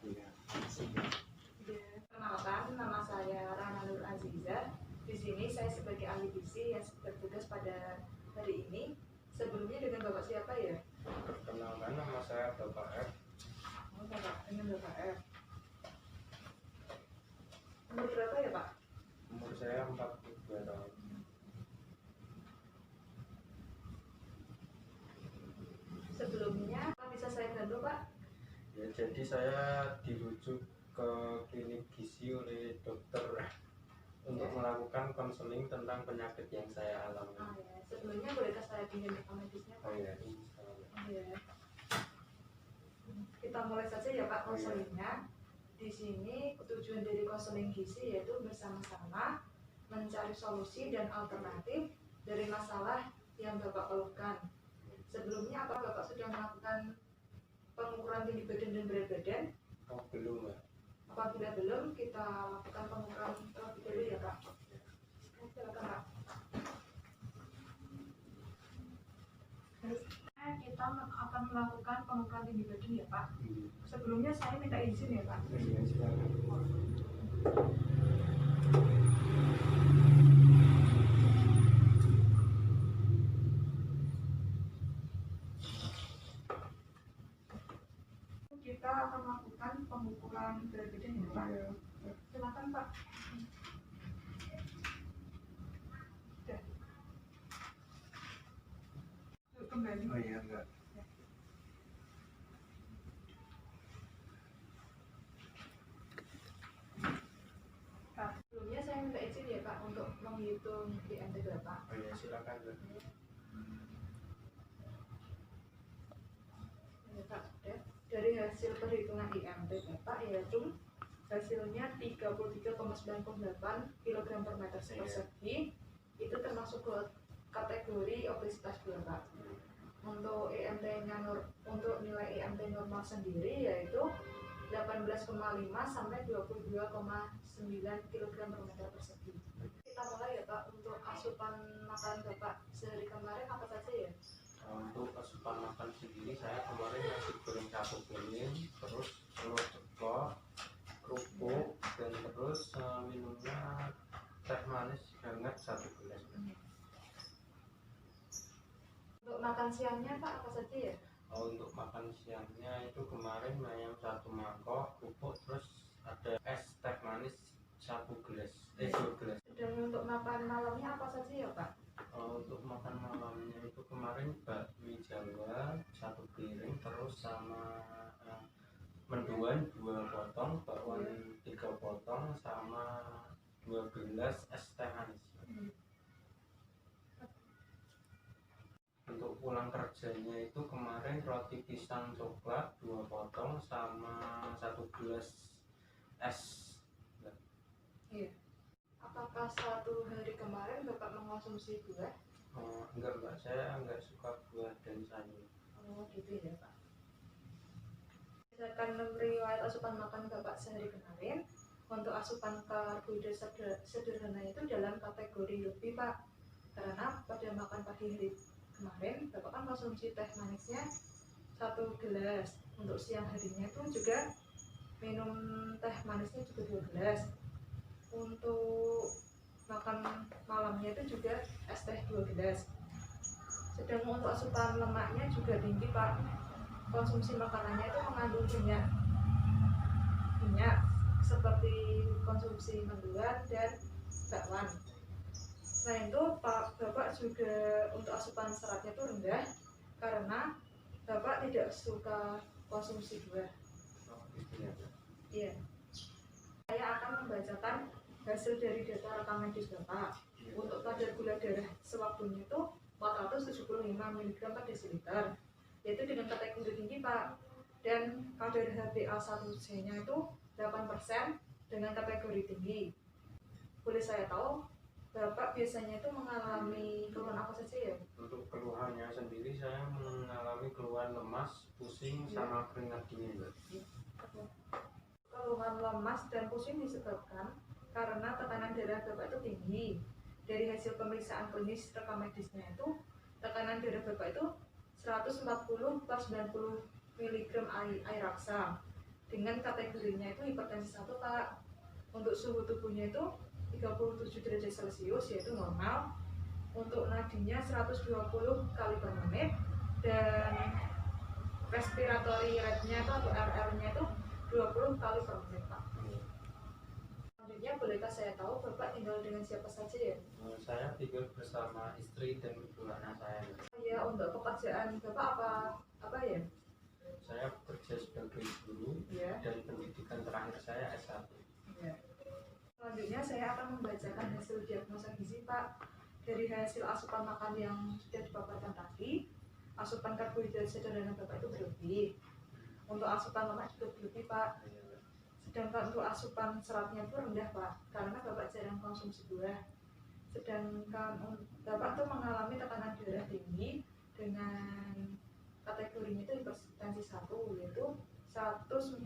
Iya. Perkenalkan, nama saya Rana Nur Aziza. Di sini saya sebagai ahli gizi yang bertugas pada hari ini. Sebelumnya dengan Bapak siapa ya? Perkenalkan, nama saya Bapak F. Oh, Bapak, dengan Bapak F. Umur berapa ya Pak? Umur saya 42 tahun. Sebelumnya, apa bisa saya bantu Pak? Ya, jadi saya dirujuk ke klinik gizi oleh dokter untuk melakukan konseling tentang penyakit yang saya alami. Ya. Sebelumnya bolehkah saya pinjam rekam medisnya Pak? Oh ya, Ya. Kita mulai saja ya Pak konselingnya. Di sini tujuan dari konseling gizi yaitu bersama-sama mencari solusi dan alternatif dari masalah yang Bapak keluhkan. Sebelumnya apa Bapak sudah melakukan pengukuran tinggi badan dan berat badan? Oh, belum ya. Apabila belum, kita lakukan pengukuran terlebih dahulu ya Pak. Silakan Pak. Kita akan melakukan pengukuran tinggi badan ya Pak. Sebelumnya saya minta izin ya Pak. Iya, silakan. Kita akan melakukan pengukuran berat badan ya Pak. Silakan Pak. Sudah. Kembali. Oh iya, enggak. Pak, sebelumnya saya minta izin ya Pak untuk menghitung IMT berapa. Oh iya, silakan. Ya Pak, sudah. Dari hasil perhitungan IMT Bapak yaitu hasilnya 33,98 kg per meter persegi. Itu termasuk ke kategori obesitas Bapak. Untuk untuk nilai IMT normal sendiri yaitu 18,5 sampai 22,9 kg per meter persegi. Kita mulai ya Pak, untuk asupan makanan Bapak sehari kemarin apa saja ya? Untuk asupan makan sendiri saya kemarin nasi goreng 1 piring, terus telur ceplok, kerupuk, dan terus minumnya teh manis hangat 1 gelas. Untuk makan siangnya Pak apa saja ya? Untuk makan siangnya itu kemarin ayam 1 mangkok, kerupuk, terus ada es teh manis 2 gelas. Dan untuk makan malamnya apa saja ya Pak? Untuk makan malamnya itu kemarin bakmi Jawa 1 piring, terus sama mendoan 2 potong, bakwan 3 potong, sama 2 gelas es teh manis. Untuk pulang kerjanya itu kemarin roti pisang coklat 2 potong sama 1 gelas es. Iya. Apakah satu hari kemarin Bapak mengonsumsi buah? Enggak Mbak, saya enggak suka buah dan sayur. Oh gitu ya Pak. Berdasarkan riwayat asupan makan Bapak sehari kemarin, untuk asupan karbohidrat sederhana itu dalam kategori lebih Pak. Karena pada makan pagi hari kemarin Bapak kan konsumsi teh manisnya 1 gelas. Untuk siang harinya itu juga minum teh manisnya juga 2 gelas. Untuk makan malamnya itu juga es teh 2 gelas. Sedang untuk asupan lemaknya juga tinggi Pak. Konsumsi makanannya itu mengandung minyak seperti konsumsi mendoan dan bakwan. Selain itu Bapak juga untuk asupan seratnya itu rendah karena Bapak tidak suka konsumsi buah. Iya. Saya akan membacakan hasil dari data rekam medis Bapak. Untuk kadar gula darah sewaktunya itu 475 mg per desiliter, yaitu dengan kategori tinggi Pak. Dan kadar HbA1c nya itu 8% dengan kategori tinggi. Boleh saya tahu Bapak biasanya itu mengalami keluhan apa saja ya? Untuk keluhannya sendiri saya mengalami keluhan lemas, pusing, sama keringat dingin. Keluhan lemas dan pusing disebabkan karena tekanan darah Bapak itu tinggi. Dari hasil pemeriksaan klinis rekam medisnya itu, tekanan darah Bapak itu 140/90 mg air raksa. dengan kategorinya itu hipertensi 1 Pak. Untuk suhu tubuhnya itu 37 derajat Celcius yaitu normal, untuk nadinya 120 kali per menit, dan respiratory rate-nya itu atau RR-nya itu 20 kali per menit Pak. Selanjutnya bolehkah saya tahu Bapak tinggal dengan siapa saja ya? Saya tinggal bersama istri dan kedua anak saya. Ya, untuk pekerjaan Bapak apa ya? Saya bekerja sebagai guru Ya. dan pendidikan terakhir saya S1. Ya. Selanjutnya saya akan membacakan hasil diagnosa gizi Pak. Dari hasil asupan makan yang sudah dipaparkan tadi, asupan karbohidrat sederhana Bapak itu berlebih. Untuk asupan lemak juga berlebih Pak. Sedangkan untuk asupan seratnya itu rendah Pak, karena Bapak jarang konsumsi buah. Sedangkan Bapak tuh mengalami tekanan darah tinggi dengan kategorinya itu hipertensi 1, yaitu 140/90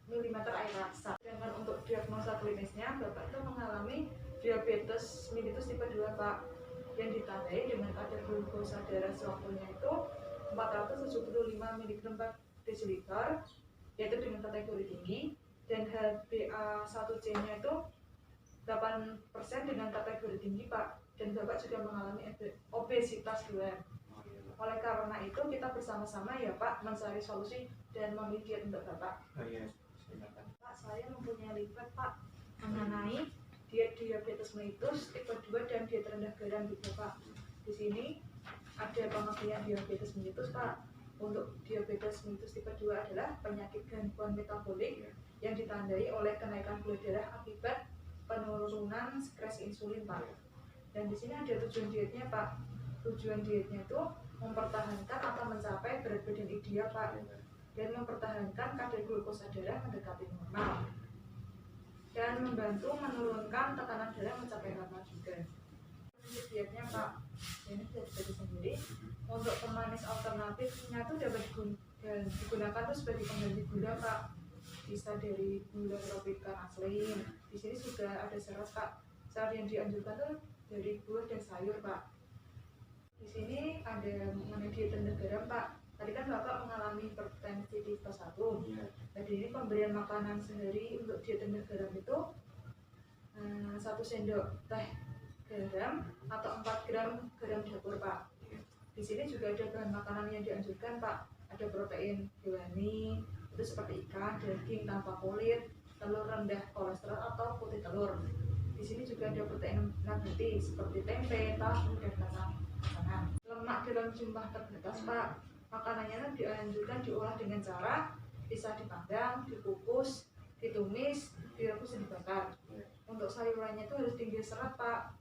mm air laksa. Sedangkan untuk diagnosa klinisnya Bapak itu mengalami diabetes mellitus tipe 2 Pak, yang ditandai dengan kadar glukosa darah sewaktunya itu 475 mg/dl, yaitu dengan kategori tinggi, dan HbA1c nya itu 8% dengan kategori tinggi Pak, dan Bapak juga mengalami obesitas 2. Oleh karena itu kita bersama-sama ya Pak mencari solusi dan memilih diet untuk Bapak. Silakan. Pak, saya mempunyai leaflet Pak mengenai diet diabetes mellitus tipe 2 dan diet rendah garam gitu Pak. Di sini ada pengertian diabetes mellitus Pak. Untuk diabetes mellitus tipe 2 adalah penyakit gangguan metabolik yang ditandai oleh kenaikan gula darah akibat penurunan sekresi insulin Pak. Dan di sini ada tujuan dietnya Pak. Tujuan dietnya itu mempertahankan atau mencapai berat badan ideal Pak, dan mempertahankan kadar glukosa darah mendekati normal, dan membantu menurunkan tekanan darah mencapai normal juga. Untuk dietnya Pak, ini sudah dibagi sendiri. Untuk pemanis alternatifnya itu dapat digunakan tuh sebagai pengganti gula Pak. Bisa dari gula tropika asli. Di sini juga ada serat Pak. Serat yang dianjurkan tuh dari buah dan sayur Pak. Di sini ada mengenai diet rendah garam Pak. Tadi kan Bapak mengalami hipertensi tipe 1. Jadi ini pemberian makanan sehari untuk diet rendah garam itu 1 sendok teh garam atau 4 gram garam dapur Pak. Di sini juga ada bahan makanan yang dianjurkan Pak. Ada protein hewani, itu seperti ikan, daging tanpa kulit, telur rendah kolesterol atau putih telur. Di sini juga ada protein nabati seperti tempe, tahu, dan kacang. Lemak dalam jumlah terbatas Pak. Makanannya dianjurkan diolah dengan cara bisa dipanggang, dikukus, ditumis, direbus, dan dibakar. Untuk sayurannya itu harus tinggi serat Pak,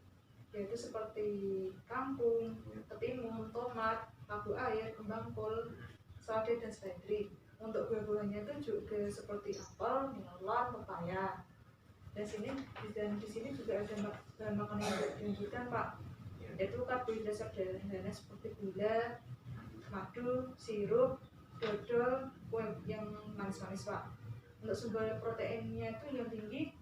yaitu seperti kangkung, ketimun, tomat, labu air, kembang kol, selada, dan seledri. Untuk buah-buahnya itu juga seperti apel, melon, pepaya. Dan di sini juga ada bahan makanan yang dianjurkan Pak, yaitu karbohidrat sederhana seperti gula, madu, sirup, dodol, kue yang manis-manis Pak. Untuk sumber proteinnya itu yang tinggi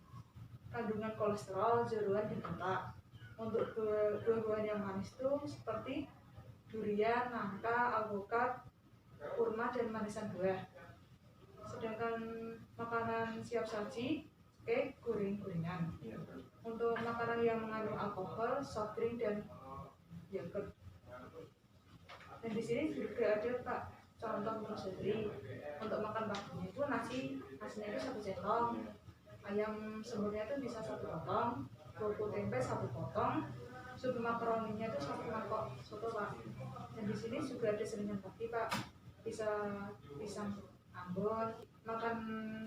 kandungan kolesterol, jeruan, dan lemak. Untuk buah-buahan yang manis itu seperti durian, nangka, alpukat, kurma, dan manisan buah. Sedangkan makanan siap saji, cake, goreng-gorengan. Untuk makanan yang mengandung alkohol, soft drink, dan yogurt. Dan di sini juga ada Pak contoh menu sehari. Untuk makan paginya itu nasinya itu 1 centong, ayam semurnya itu bisa 1 potong, kerupuk tempe 1 potong, sup makaroninya itu 1 mangkok soto Pak. Dan di sini juga ada selingan pagi Pak, bisa pisang Ambon. Makan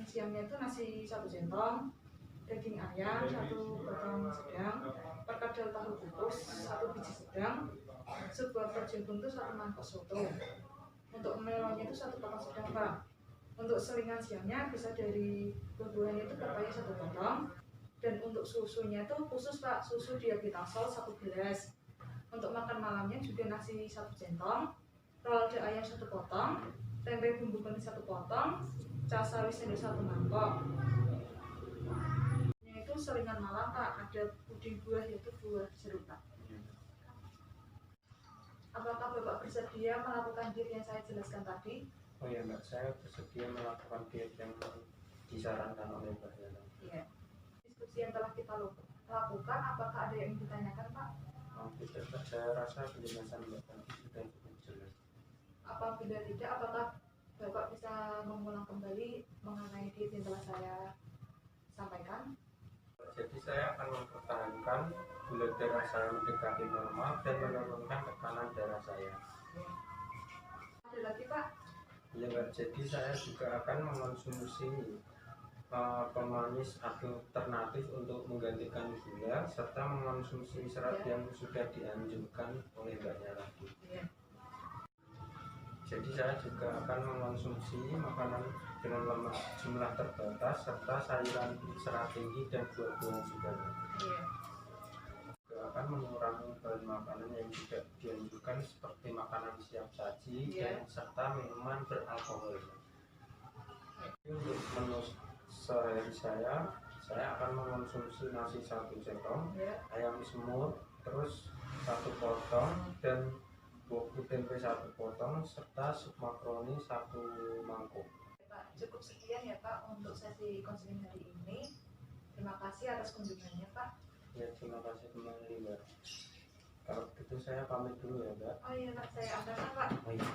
siangnya itu nasi 1 centong, daging ayam 1 potong sedang, perkedel tahu kukus 1 biji sedang, sup wafer jagung itu 1 mangkok soto. Untuk melonnya itu 1 potong sedang Pak. Untuk selingan siangnya bisa dari buah-buahannya itu pepaya 1 potong, dan untuk susunya itu khusus Pak, susu diabetasol 1 gelas. Untuk makan malamnya juga nasi 1 centong, rolade ayam 1 potong, tempe bumbu kuning 1 potong, casawi sendok 1 mangkok. Itu selingan malam Pak, ada puding buah yaitu buah jeruk Pak. Apakah Bapak bersedia melakukan diet yang saya jelaskan tadi? Oh ya Mbak, saya bersedia melakukan diet yang disarankan oleh Mbak Yana. Iya. Diskusi yang telah kita lakukan, apakah ada yang ditanyakan Pak? Tidak Mbak, saya rasa penjelasan Mbak tadi sudah cukup jelas. Apabila tidak, apakah Bapak bisa mengulang kembali mengenai diet yang telah saya sampaikan? Jadi saya akan mempertahankan gula darah saya mendekati normal dan menurunkan tekanan darah saya. Ada lagi Pak? Ya Mbak, jadi saya juga akan mengonsumsi pemanis alternatif untuk menggantikan gula serta mengonsumsi serat yang sudah dianjurkan oleh Mbaknya tadi. Jadi saya juga akan mengonsumsi makanan dengan lemak jumlah terbatas serta sayuran serat tinggi dan buah-buahan segar. Juga akan mengurangi bahan makanan yang tidak dianjurkan seperti makanan siap saji dan serta minuman beralkohol. Untuk menu sehari saya akan mengonsumsi nasi 1 sendok, ayam semur, terus 1 potong dan bubuk tempe 1 potong serta sup makaroni 1 mangkuk. Pak, cukup sekian ya Pak untuk sesi konseling hari ini. Terima kasih atas kunjungannya Pak. Ya, terima kasih kembali Mbak. Kalau begitu saya pamit dulu ya Mbak. Oh iya Pak, saya antarkan Pak. Oh, iya.